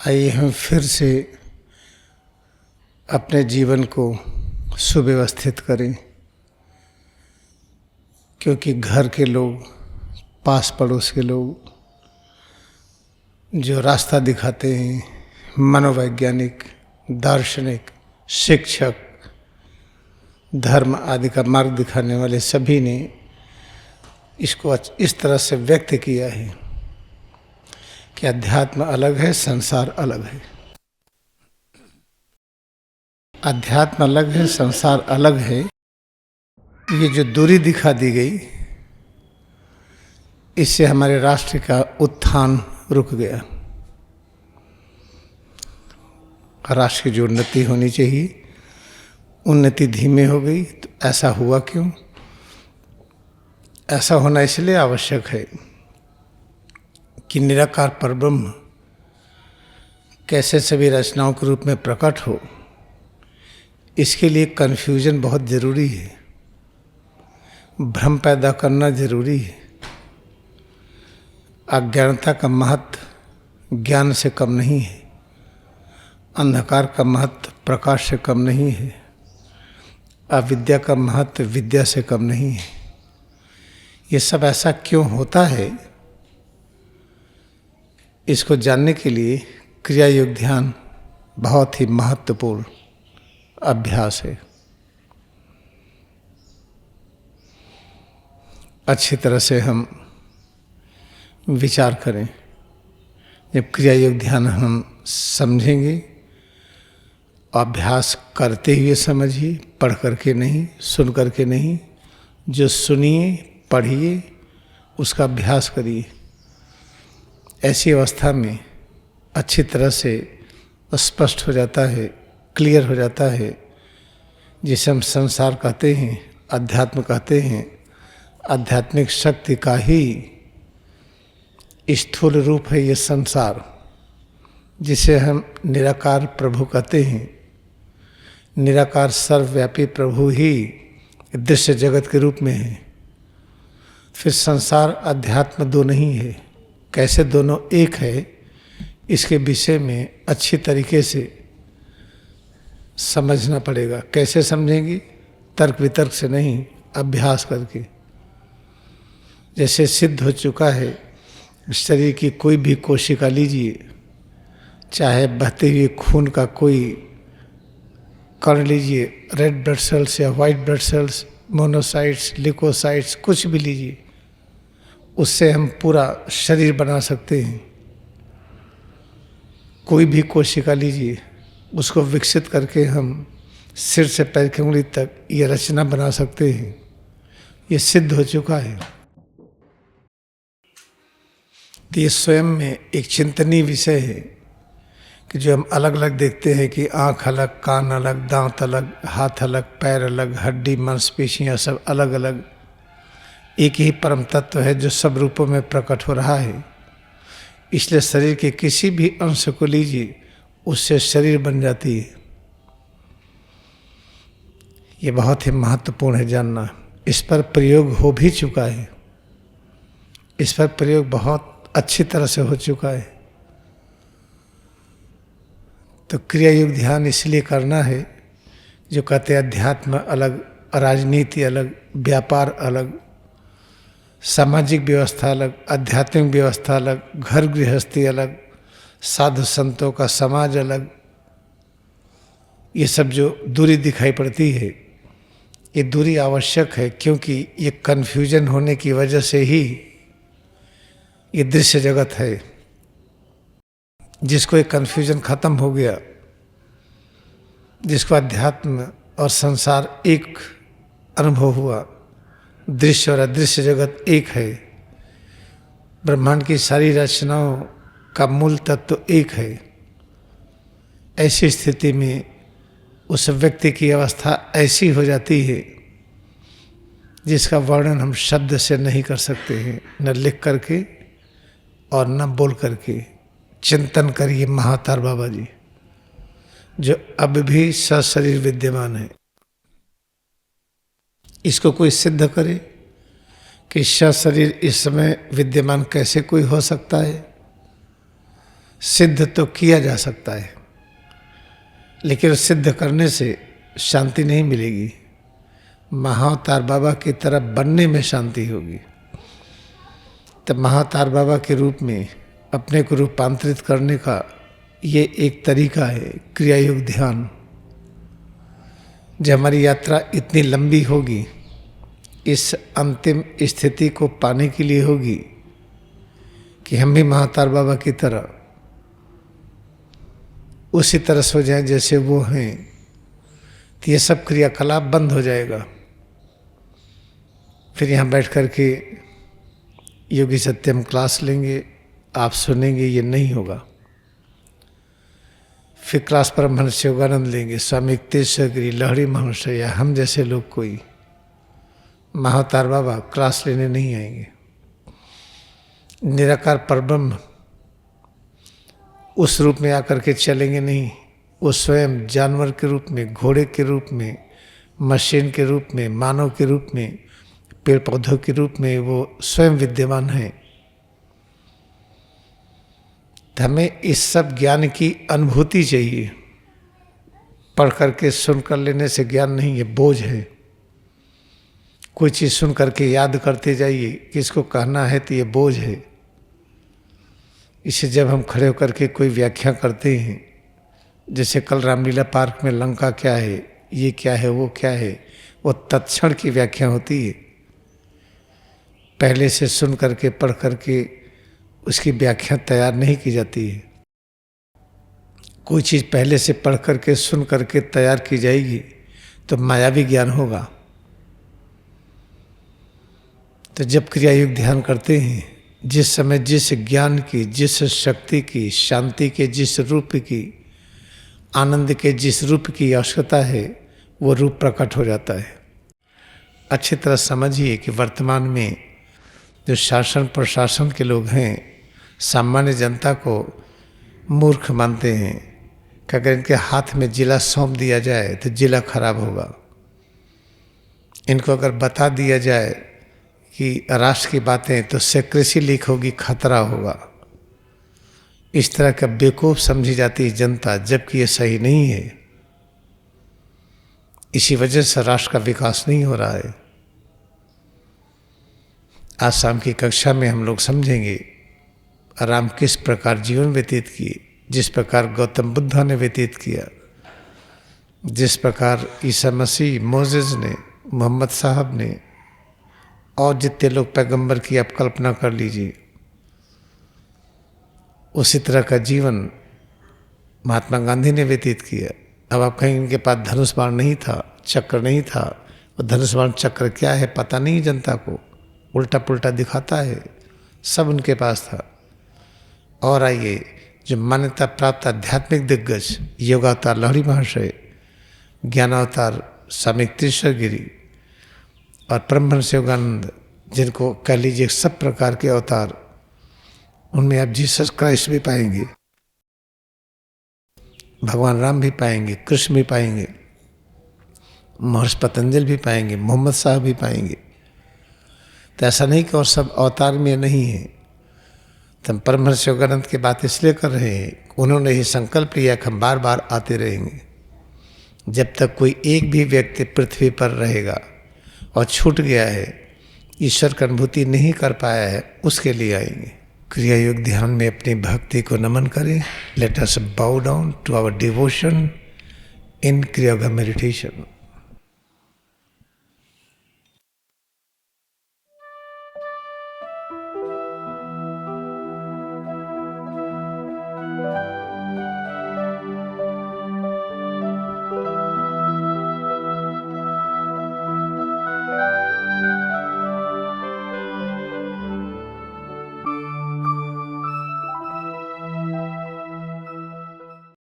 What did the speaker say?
आइए हम फिर से अपने जीवन को सुव्यवस्थित करें, क्योंकि घर के लोग, पास पड़ोस के लोग जो रास्ता दिखाते हैं, मनोवैज्ञानिक, दार्शनिक, शिक्षक, धर्म आदि का मार्ग दिखाने वाले सभी ने इसको इस तरह से व्यक्त किया है कि अध्यात्म अलग है, संसार अलग है। अध्यात्म अलग है, संसार अलग है। ये जो दूरी दिखा दी गई, इससे हमारे राष्ट्र का उत्थान रुक गया। राष्ट्र की जो उन्नति होनी चाहिए, उन्नति धीमे हो गई। तो ऐसा हुआ क्यों? ऐसा होना इसलिए आवश्यक है कि निराकार परब्रह्म कैसे सभी रचनाओं के रूप में प्रकट हो, इसके लिए कन्फ्यूजन बहुत जरूरी है। भ्रम पैदा करना जरूरी है। अज्ञानता का महत्व ज्ञान से कम नहीं है, अंधकार का महत्व प्रकाश से कम नहीं है, अविद्या का महत्व विद्या से कम नहीं है। ये सब ऐसा क्यों होता है, इसको जानने के लिए क्रिया योग ध्यान बहुत ही महत्वपूर्ण अभ्यास है। अच्छी तरह से हम विचार करें। जब क्रिया योग ध्यान हम समझेंगे, अभ्यास करते हुए समझिए, पढ़ करके नहीं, सुन करके नहीं। जो सुनिए, पढ़िए, उसका अभ्यास करिए। ऐसी अवस्था में अच्छी तरह से स्पष्ट हो जाता है, क्लियर हो जाता है। जिसे हम संसार कहते हैं, अध्यात्म कहते हैं, आध्यात्मिक शक्ति का ही स्थूल रूप है ये संसार, जिसे हम निराकार प्रभु कहते हैं। निराकार सर्वव्यापी प्रभु ही दृश्य जगत के रूप में है। फिर संसार अध्यात्म दो नहीं है, कैसे दोनों एक है, इसके विषय में अच्छी तरीके से समझना पड़ेगा। कैसे समझेंगे? तर्क वितर्क से नहीं, अभ्यास करके। जैसे सिद्ध हो चुका है, शरीर की कोई भी कोशिका लीजिए, चाहे बहते हुए खून का कोई कण लीजिए, रेड ब्लड सेल्स या white blood cells, monocytes, leucocytes, कुछ भी लीजिए, उससे हम पूरा शरीर बना सकते हैं। कोई भी कोशिका लीजिए, उसको विकसित करके हम सिर से पैर की उंगली तक ये रचना बना सकते हैं। ये सिद्ध हो चुका है। तो ये स्वयं में एक चिंतनीय विषय है कि जो हम अलग अलग देखते हैं कि आँख अलग, कान अलग, दांत अलग, हाथ अलग, पैर अलग, हड्डी, मांसपेशियाँ सब अलग अलग, एक ही परम तत्व है जो सब रूपों में प्रकट हो रहा है। इसलिए शरीर के किसी भी अंश को लीजिए, उससे शरीर बन जाती है। ये बहुत ही महत्वपूर्ण है जानना। इस पर प्रयोग हो भी चुका है। इस पर प्रयोग बहुत अच्छी तरह से हो चुका है। तो क्रिया योग ध्यान इसलिए करना है, जो कहते हैं अध्यात्म अलग, राजनीति अलग, व्यापार अलग, सामाजिक व्यवस्था अलग, आध्यात्मिक व्यवस्था अलग, घर गृहस्थी अलग, साधु संतों का समाज अलग। ये सब जो दूरी दिखाई पड़ती है, ये दूरी आवश्यक है, क्योंकि ये कन्फ्यूजन होने की वजह से ही ये दृश्य जगत है। जिसको ये कन्फ्यूजन खत्म हो गया, जिसको अध्यात्म और संसार एक अनुभव हुआ, दृश्य और अदृश्य जगत एक है, ब्रह्मांड की सारी रचनाओं का मूल तत्व एक है। ऐसी स्थिति में उस व्यक्ति की अवस्था ऐसी हो जाती है जिसका वर्णन हम शब्द से नहीं कर सकते हैं, न लिख करके और न बोल करके। चिंतन करिए महातार बाबा जी, जो अब भी सशरीर विद्यमान है। इसको कोई सिद्ध करे कि सशरीर इस समय विद्यमान कैसे कोई हो सकता है? सिद्ध तो किया जा सकता है, लेकिन सिद्ध करने से शांति नहीं मिलेगी। महाअवतार बाबा की तरह बनने में शांति होगी। तब महाअवतार बाबा के रूप में अपने को रूपांतरित करने का ये एक तरीका है, क्रिया योग ध्यान। जब हमारी यात्रा इतनी लंबी होगी, इस अंतिम स्थिति को पाने के लिए होगी कि हम भी महाअवतार बाबा की तरह उसी तरह सो जाएं जैसे वो हैं, तो ये सब क्रियाकलाप बंद हो जाएगा। फिर यहाँ बैठ कर के योगी सत्यम क्लास लेंगे, आप सुनेंगे, ये नहीं होगा। फिर क्लास पर परमहंस योगानंद लेंगे, स्वामी युक्तेश्वर गिरी, लहरी महर्षि या हम जैसे लोग कोई महाअवतार बाबा क्लास लेने नहीं आएंगे। निराकार परब्रह्म उस रूप में आकर के चलेंगे नहीं, वो स्वयं जानवर के रूप में, घोड़े के रूप में, मशीन के रूप में, मानव के रूप में, पेड़ पौधों के रूप में वो स्वयं विद्यमान है। तो हमें इस सब ज्ञान की अनुभूति चाहिए। पढ़ करके सुन कर लेने से ज्ञान नहीं, ये बोझ है। कोई चीज़ सुन करके याद करते जाइए कि इसको कहना है, तो ये बोझ है। इसे जब हम खड़े होकर के कोई व्याख्या करते हैं, जैसे कल रामलीला पार्क में लंका क्या है, ये क्या है, वो क्या है, वो तत्क्षण की व्याख्या होती है। पहले से सुन करके पढ़ करके उसकी व्याख्या तैयार नहीं की जाती है। कोई चीज़ पहले से पढ़ करके सुन करके तैयार की जाएगी तो मायावी ज्ञान होगा। तो जब क्रिया योग ध्यान करते हैं, जिस समय जिस ज्ञान की, जिस शक्ति की, शांति के जिस रूप की, आनंद के जिस रूप की आवश्यकता है, वो रूप प्रकट हो जाता है। अच्छी तरह समझिए कि वर्तमान में जो शासन प्रशासन के लोग हैं, सामान्य जनता को मूर्ख मानते हैं कि अगर इनके हाथ में जिला सौंप दिया जाए तो जिला खराब होगा। इनको अगर बता दिया जाए कि राष्ट्र की बातें तो सेक्रेसी लीक होगी, खतरा होगा। इस तरह का बेवकूफ़ समझी जाती है जनता, जबकि ये सही नहीं है। इसी वजह से राष्ट्र का विकास नहीं हो रहा है। आज शाम की कक्षा में हम लोग समझेंगे राम किस प्रकार जीवन व्यतीत किए, जिस प्रकार गौतम बुद्ध ने व्यतीत किया, जिस प्रकार ईसा मसीह, मोसेस ने, मोहम्मद साहब ने और जितने लोग पैगंबर की आप कल्पना कर लीजिए, उसी तरह का जीवन महात्मा गांधी ने व्यतीत किया। अब आप कहेंगे इनके पास धनुष बाण नहीं था, चक्र नहीं था। वो धनुष बाण चक्र क्या है पता नहीं जनता को, उल्टा पुल्टा दिखाता है, सब उनके पास था। और आइए, जो मान्यता प्राप्त आध्यात्मिक दिग्गज योगावतार लहरी महर्षि, ज्ञानावतार स्वामी युक्तेश्वर गिरी और परमहंस योगानंद, जिनको कह लीजिए सब प्रकार के अवतार, उनमें आप जीसस क्राइस्ट भी पाएंगे, भगवान राम भी पाएंगे, कृष्ण भी पाएंगे, महर्षि पतंजलि भी पाएंगे, मोहम्मद साहब भी पाएंगे। तो ऐसा नहीं कि और सब अवतार में नहीं है। तो हम परमहंस योगानंद की बात इसलिए कर रहे हैं, उन्होंने ही संकल्प लिया कि हम बार बार आते रहेंगे। जब तक कोई एक भी व्यक्ति पृथ्वी पर रहेगा और छूट गया है, ईश्वर की अनुभूति नहीं कर पाया है, उसके लिए आएंगे। क्रिया योग ध्यान में अपनी भक्ति को नमन करें। Let us bow down to our devotion in Kriya yoga meditation.